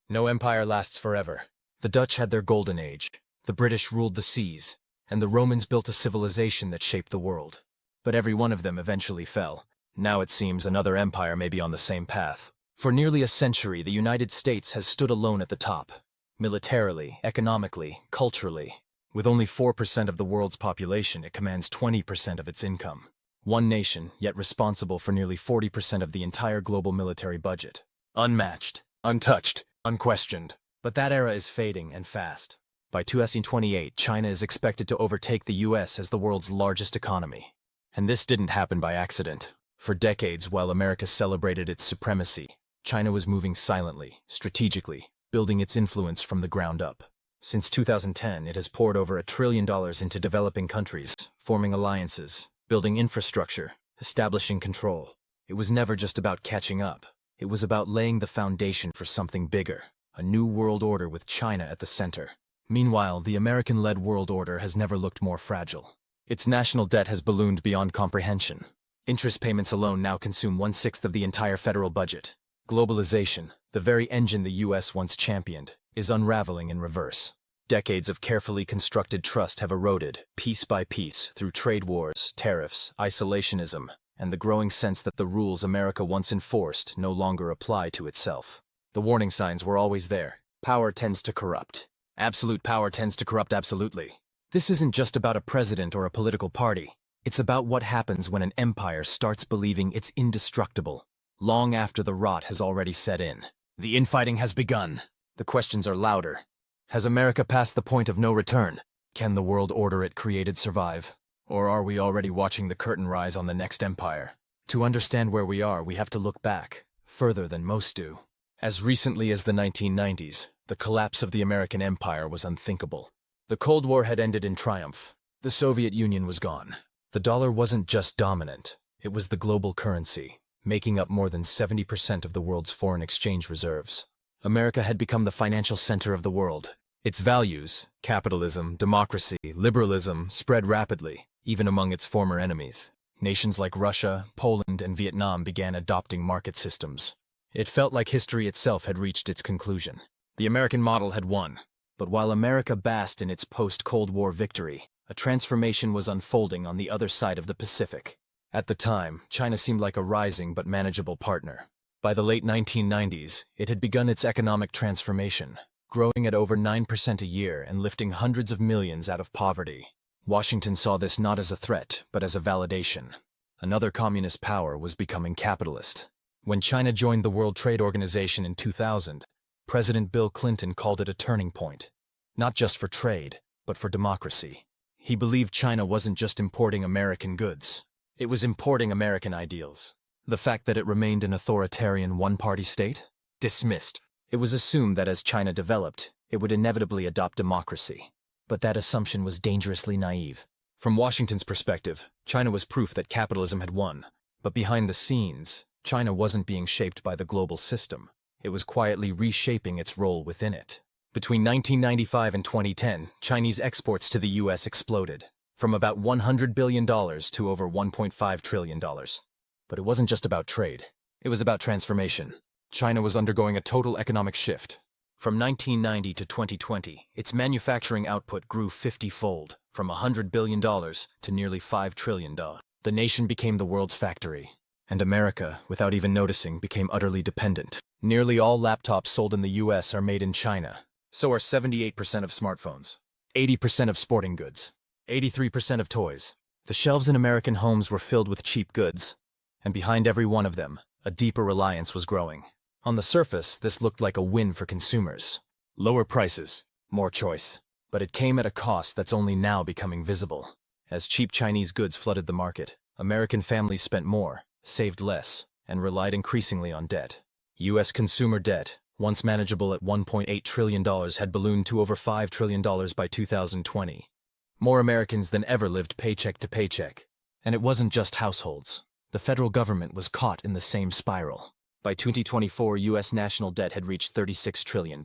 No empire lasts forever. The Dutch had their golden age, the British ruled the seas, and the Romans built a civilization that shaped the world. But every one of them eventually fell. Now it seems another empire may be on the same path. For nearly a century, the United States has stood alone at the top. Militarily, economically, culturally. With only 4% of the world's population, it commands 20% of its income. One nation, yet responsible for nearly 40% of the entire global military budget. Unmatched, untouched, unquestioned. But that era is fading, and fast. By 2028, China is expected to overtake the US as the world's largest economy. And this didn't happen by accident. For decades, while America celebrated its supremacy, China was moving silently, strategically, building its influence from the ground up. Since 2010, it has poured over $1 trillion into developing countries, forming alliances, building infrastructure, establishing control. It was never just about catching up. It was about laying the foundation for something bigger, a new world order with China at the center. Meanwhile, the American-led world order has never looked more fragile. Its national debt has ballooned beyond comprehension. Interest payments alone now consume 1/6 of the entire federal budget. Globalization, the very engine the US once championed, is unraveling in reverse. Decades of carefully constructed trust have eroded, piece by piece, through trade wars, tariffs, isolationism, and the growing sense that the rules America once enforced no longer apply to itself. The warning signs were always there. Power tends to corrupt. Absolute power tends to corrupt absolutely. This isn't just about a president or a political party. It's about what happens when an empire starts believing it's indestructible, long after the rot has already set in. The infighting has begun. The questions are louder. Has America passed the point of no return? Can the world order it created survive? Or are we already watching the curtain rise on the next empire? To understand where we are, we have to look back, further than most do. As recently as the 1990s, the collapse of the American empire was unthinkable. The Cold War had ended in triumph. The Soviet Union was gone. The dollar wasn't just dominant, it was the global currency, making up more than 70% of the world's foreign exchange reserves. America had become the financial center of the world. Its values, capitalism, democracy, liberalism, spread rapidly, even among its former enemies. Nations like Russia, Poland, and Vietnam began adopting market systems. It felt like history itself had reached its conclusion. The American model had won. But while America basked in its post-Cold War victory, a transformation was unfolding on the other side of the Pacific. At the time, China seemed like a rising but manageable partner. By the late 1990s, it had begun its economic transformation, growing at over 9% a year and lifting hundreds of millions out of poverty. Washington saw this not as a threat, but as a validation. Another communist power was becoming capitalist. When China joined the World Trade Organization in 2000, President Bill Clinton called it a turning point, not just for trade, but for democracy. He believed China wasn't just importing American goods, it was importing American ideals. The fact that it remained an authoritarian one-party state? Dismissed. It was assumed that as China developed, it would inevitably adopt democracy. But that assumption was dangerously naive. From Washington's perspective, China was proof that capitalism had won. But behind the scenes, China wasn't being shaped by the global system. It was quietly reshaping its role within it. Between 1995 and 2010, Chinese exports to the US exploded, from about $100 billion to over $1.5 trillion. But it wasn't just about trade. It was about transformation. China was undergoing a total economic shift. From 1990 to 2020, its manufacturing output grew 50-fold, from $100 billion to nearly $5 trillion. The nation became the world's factory. And America, without even noticing, became utterly dependent. Nearly all laptops sold in the US are made in China. So are 78% of smartphones, 80% of sporting goods, 83% of toys. The shelves in American homes were filled with cheap goods. And behind every one of them, a deeper reliance was growing. On the surface, this looked like a win for consumers. Lower prices, more choice. But it came at a cost that's only now becoming visible. As cheap Chinese goods flooded the market, American families spent more, saved less, and relied increasingly on debt. U.S. consumer debt, once manageable at $1.8 trillion, had ballooned to over $5 trillion by 2020. More Americans than ever lived paycheck to paycheck. And it wasn't just households. The federal government was caught in the same spiral. By 2024, U.S. national debt had reached $36 trillion.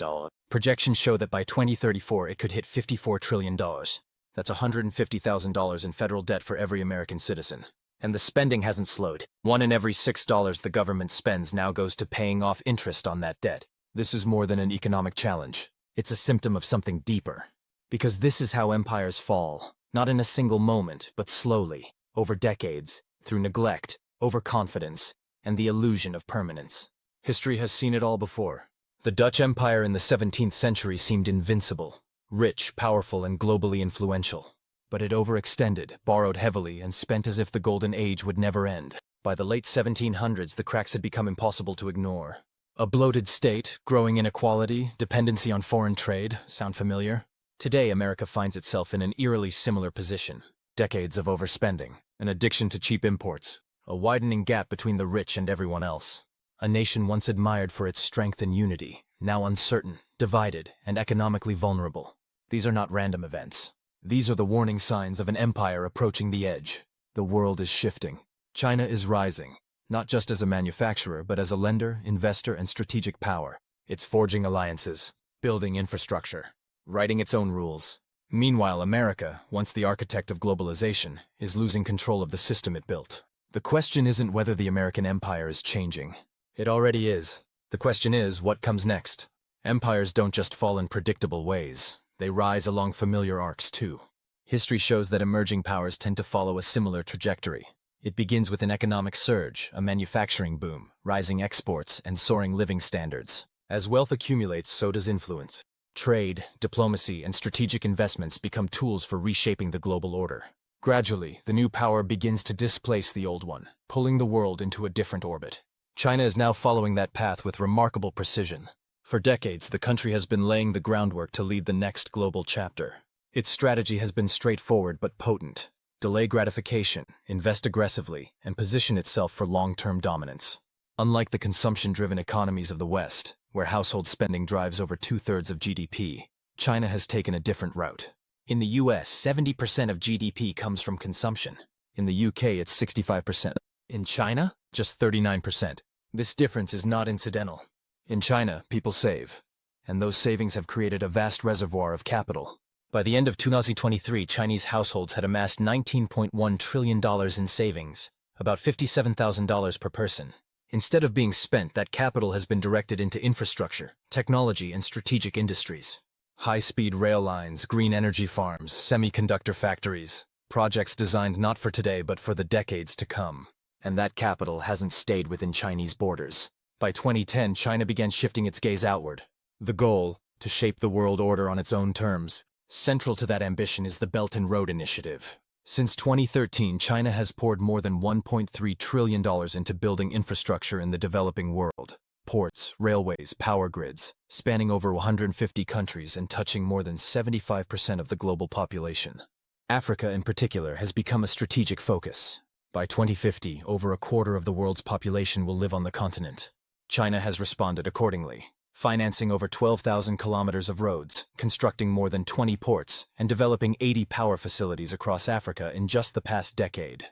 Projections show that by 2034 it could hit $54 trillion. That's $150,000 in federal debt for every American citizen. And the spending hasn't slowed. $1 in every $6 the government spends now goes to paying off interest on that debt. This is more than an economic challenge. It's a symptom of something deeper. Because this is how empires fall, not in a single moment, but slowly, over decades, through neglect, overconfidence, and the illusion of permanence. History has seen it all before. The Dutch Empire in the 17th century seemed invincible, rich, powerful, and globally influential. But it overextended, borrowed heavily, and spent as if the Golden Age would never end. By the late 1700s, the cracks had become impossible to ignore. A bloated state, growing inequality, dependency on foreign trade. Sound familiar? Today, America finds itself in an eerily similar position. Decades of overspending, an addiction to cheap imports, a widening gap between the rich and everyone else. A nation once admired for its strength and unity, now uncertain, divided, and economically vulnerable. These are not random events. These are the warning signs of an empire approaching the edge. The world is shifting. China is rising, not just as a manufacturer, but as a lender, investor, and strategic power. It's forging alliances, building infrastructure, writing its own rules. Meanwhile, America, once the architect of globalization, is losing control of the system it built. The question isn't whether the American empire is changing. It already is. The question is, what comes next? Empires don't just fall in predictable ways. They rise along familiar arcs, too. History shows that emerging powers tend to follow a similar trajectory. It begins with an economic surge, a manufacturing boom, rising exports, and soaring living standards. As wealth accumulates, so does influence. Trade, diplomacy, and strategic investments become tools for reshaping the global order. Gradually, the new power begins to displace the old one, pulling the world into a different orbit. China is now following that path with remarkable precision. For decades, the country has been laying the groundwork to lead the next global chapter. Its strategy has been straightforward but potent. Delay gratification, invest aggressively, and position itself for long-term dominance. Unlike the consumption-driven economies of the West, where household spending drives over 2/3 of GDP, China has taken a different route. In the US, 70% of GDP comes from consumption. In the UK, it's 65%. In China, just 39%. This difference is not incidental. In China, people save, and those savings have created a vast reservoir of capital. By the end of 2023, Chinese households had amassed $19.1 trillion in savings, about $57,000 per person. Instead of being spent, that capital has been directed into infrastructure, technology, and strategic industries. High-speed rail lines, green energy farms, semiconductor factories, projects designed not for today but for the decades to come. And that capital hasn't stayed within Chinese borders. By 2010, China began shifting its gaze outward. The goal, to shape the world order on its own terms. Central to that ambition is the Belt and Road Initiative. Since 2013, China has poured more than $1.3 trillion into building infrastructure in the developing world. Ports, railways, power grids, spanning over 150 countries and touching more than 75% of the global population. Africa, in particular, has become a strategic focus. By 2050, over a quarter of the world's population will live on the continent. China has responded accordingly, financing over 12,000 kilometers of roads, constructing more than 20 ports, and developing 80 power facilities across Africa in just the past decade.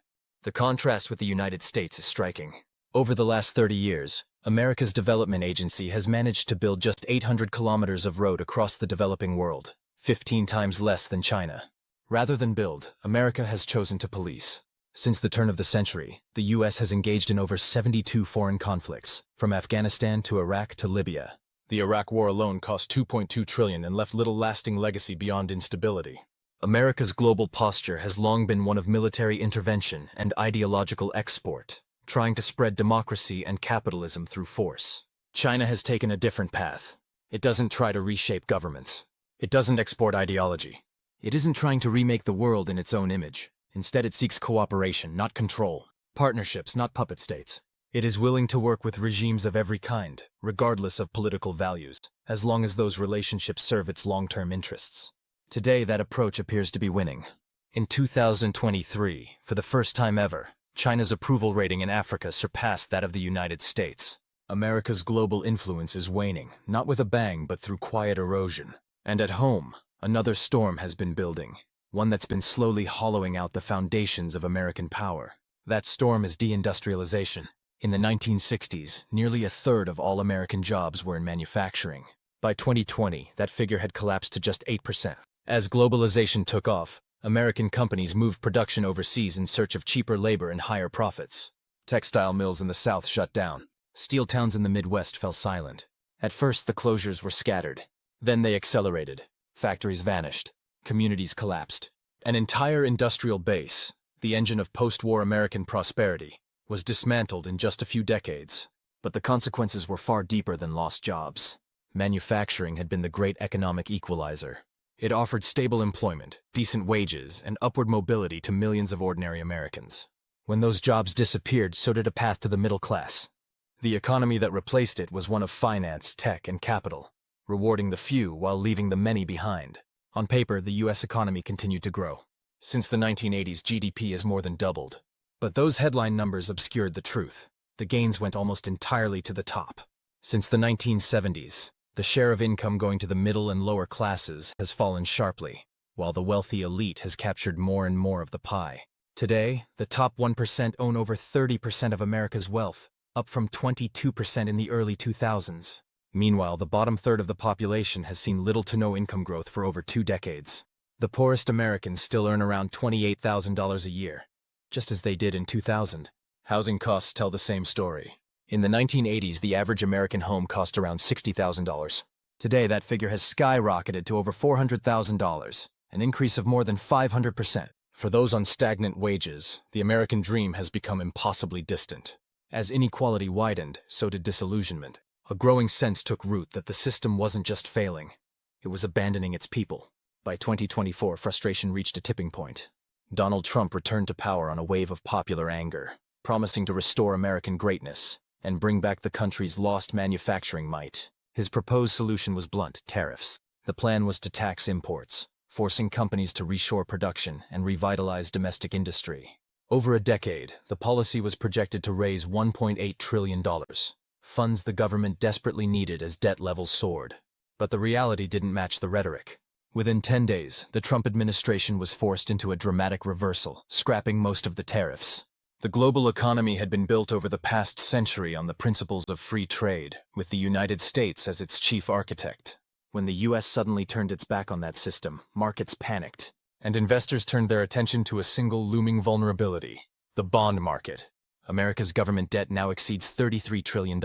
The contrast with the United States is striking. Over the last 30 years, America's Development Agency has managed to build just 800 kilometers of road across the developing world, 15 times less than China. Rather than build, America has chosen to police. Since the turn of the century, the U.S. has engaged in over 72 foreign conflicts, from Afghanistan to Iraq to Libya. The Iraq War alone cost $2.2 trillion and left little lasting legacy beyond instability. America's global posture has long been one of military intervention and ideological export, trying to spread democracy and capitalism through force. China has taken a different path. It doesn't try to reshape governments. It doesn't export ideology. It isn't trying to remake the world in its own image. Instead, it seeks cooperation, not control. Partnerships, not puppet states. It is willing to work with regimes of every kind, regardless of political values, as long as those relationships serve its long-term interests. Today, that approach appears to be winning. In 2023, for the first time ever, China's approval rating in Africa surpassed that of the United States. America's global influence is waning, not with a bang but through quiet erosion. And at home, another storm has been building, one that's been slowly hollowing out the foundations of American power. That storm is deindustrialization. In the 1960s, nearly a third of all American jobs were in manufacturing. By 2020, that figure had collapsed to just 8%. As globalization took off, American companies moved production overseas in search of cheaper labor and higher profits. Textile mills in the South shut down. Steel towns in the Midwest fell silent. At first, the closures were scattered. Then they accelerated. Factories vanished. Communities collapsed. An entire industrial base, the engine of post-war American prosperity, was dismantled in just a few decades. But the consequences were far deeper than lost jobs. Manufacturing had been the great economic equalizer. It offered stable employment, decent wages, and upward mobility to millions of ordinary Americans. When those jobs disappeared, so did a path to the middle class. The economy that replaced it was one of finance, tech, and capital, rewarding the few while leaving the many behind. On paper, the U.S. economy continued to grow. Since the 1980s, GDP has more than doubled. But those headline numbers obscured the truth. The gains went almost entirely to the top. Since the 1970s, the share of income going to the middle and lower classes has fallen sharply, while the wealthy elite has captured more and more of the pie. Today, the top 1% own over 30% of America's wealth, up from 22% in the early 2000s. Meanwhile, the bottom third of the population has seen little to no income growth for over 2 decades. The poorest Americans still earn around $28,000 a year, just as they did in 2000. Housing costs tell the same story. In the 1980s, the average American home cost around $60,000. Today, that figure has skyrocketed to over $400,000, an increase of more than 500%. For those on stagnant wages, the American dream has become impossibly distant. As inequality widened, so did disillusionment. A growing sense took root that the system wasn't just failing, it was abandoning its people. By 2024, frustration reached a tipping point. Donald Trump returned to power on a wave of popular anger, promising to restore American greatness and bring back the country's lost manufacturing might. His proposed solution was blunt: tariffs. The plan was to tax imports, forcing companies to reshore production and revitalize domestic industry. Over a decade, the policy was projected to raise $1.8 trillion, funds the government desperately needed as debt levels soared. But the reality didn't match the rhetoric. Within 10 days, the Trump administration was forced into a dramatic reversal, scrapping most of the tariffs. The global economy had been built over the past century on the principles of free trade, with the United States as its chief architect. When the U.S. suddenly turned its back on that system, markets panicked, and investors turned their attention to a single looming vulnerability: the bond market. America's government debt now exceeds $33 trillion.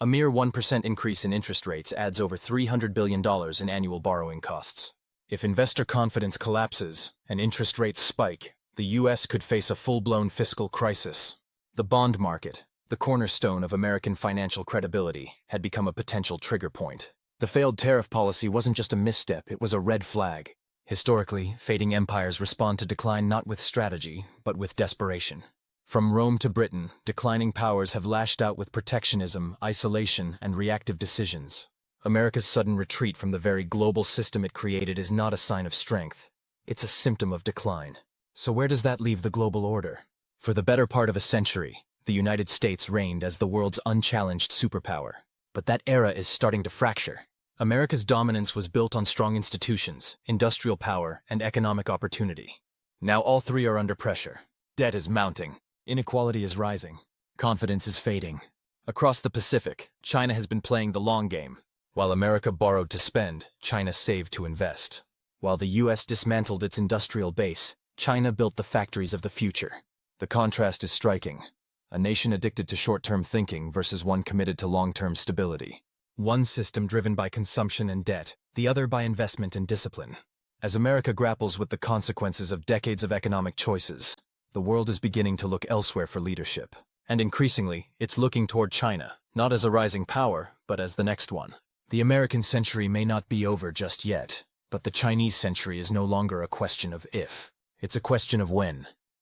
A mere 1% increase in interest rates adds over $300 billion in annual borrowing costs. If investor confidence collapses and interest rates spike, the U.S. could face a full-blown fiscal crisis. The bond market, the cornerstone of American financial credibility, had become a potential trigger point. The failed tariff policy wasn't just a misstep, it was a red flag. Historically, fading empires respond to decline not with strategy, but with desperation. From Rome to Britain, declining powers have lashed out with protectionism, isolation, and reactive decisions. America's sudden retreat from the very global system it created is not a sign of strength. It's a symptom of decline. So where does that leave the global order? For the better part of a century, the United States reigned as the world's unchallenged superpower. But that era is starting to fracture. America's dominance was built on strong institutions, industrial power, and economic opportunity. Now all three are under pressure. Debt is mounting. Inequality is rising. Confidence is fading. Across the Pacific, China has been playing the long game. While America borrowed to spend, China saved to invest. While the U.S. dismantled its industrial base, China built the factories of the future. The contrast is striking. A nation addicted to short-term thinking versus one committed to long-term stability. One system driven by consumption and debt, the other by investment and discipline. As America grapples with the consequences of decades of economic choices, the world is beginning to look elsewhere for leadership. And increasingly, it's looking toward China, not as a rising power, but as the next one. The American century may not be over just yet, but the Chinese century is no longer a question of if. It's a question of when.